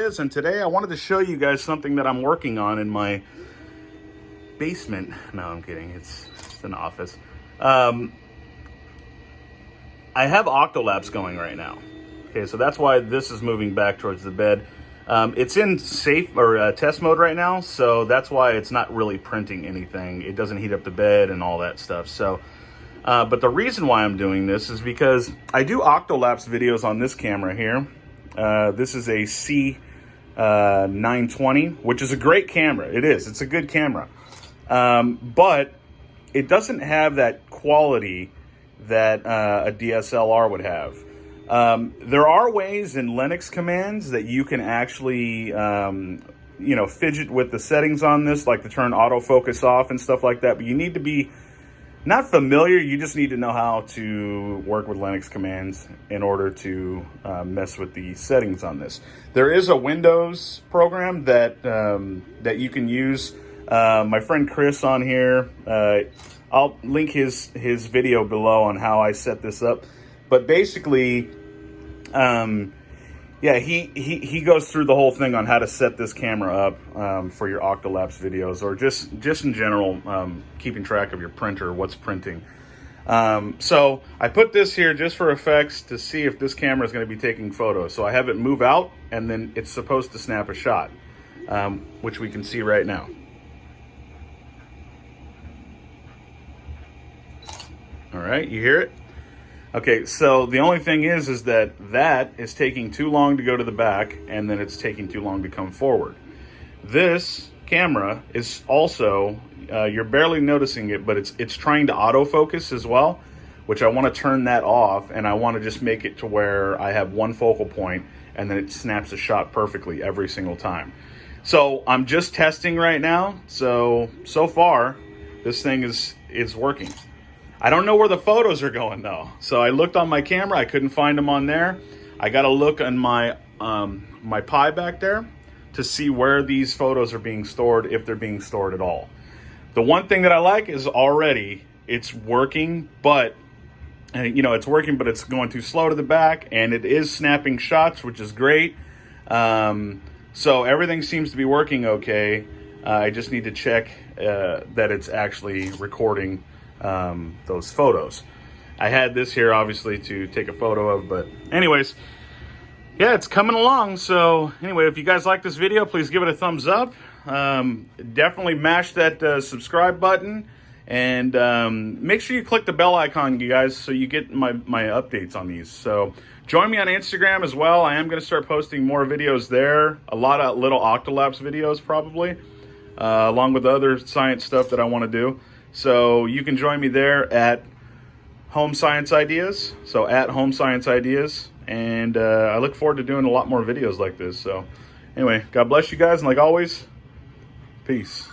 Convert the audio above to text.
Ideas, and today I wanted to show you guys something that I'm working on in my basement. No, I'm kidding. It's an office. I have Octolapse going right now. Okay, so that's why this is moving back towards the bed. It's in safe or test mode right now, so that's why it's not really printing anything. It doesn't heat up the bed and all that stuff. So, but the reason why I'm doing this is because I do Octolapse videos on this camera here. This is a C920, which is a great camera. It is. It's a good camera. But it doesn't have that quality that a DSLR would have. There are ways in Linux commands that you can actually, fidget with the settings on this, like to turn autofocus off and stuff like that. But you need to be not familiar, you just need to know how to work with Linux commands in order to mess with the settings on this. There is a Windows program that that you can use. My friend Chris on here, I'll link his video below on how I set this up. But basically, yeah, he goes through the whole thing on how to set this camera up for your Octolapse videos, or just in general, keeping track of your printer, what's printing. So I put this here just for effects to see if this camera is going to be taking photos. So I have it move out, and then it's supposed to snap a shot, which we can see right now. All right, you hear it? Okay, so the only thing is that is taking too long to go to the back, and then it's taking too long to come forward. This camera is also, you're barely noticing it, but it's trying to autofocus as well, which I want to turn that off, and I want to just make it to where I have one focal point, and then it snaps a shot perfectly every single time. So I'm just testing right now, so far, this thing is working. I don't know where the photos are going though. So I looked on my camera, I couldn't find them on there. I got to look on my my Pi back there to see where these photos are being stored, if they're being stored at all. The one thing that I like is already it's working, but it's working, but it's going too slow to the back, and it is snapping shots, which is great. So everything seems to be working okay. I just need to check that it's actually recording those photos. I had this here obviously to take a photo of, but anyways, yeah, it's coming along. So anyway, if you guys like this video, please give it a thumbs up. Definitely mash that subscribe button, and make sure you click the bell icon, you guys, so you get my updates on these. So join me on Instagram as well. I am going to start posting more videos there, a lot of little Octolapse videos probably, along with the other science stuff that I want to do. So you can join me there at Home Science Ideas. So at Home Science Ideas. And I look forward to doing a lot more videos like this. So anyway, God bless you guys. And like always, peace.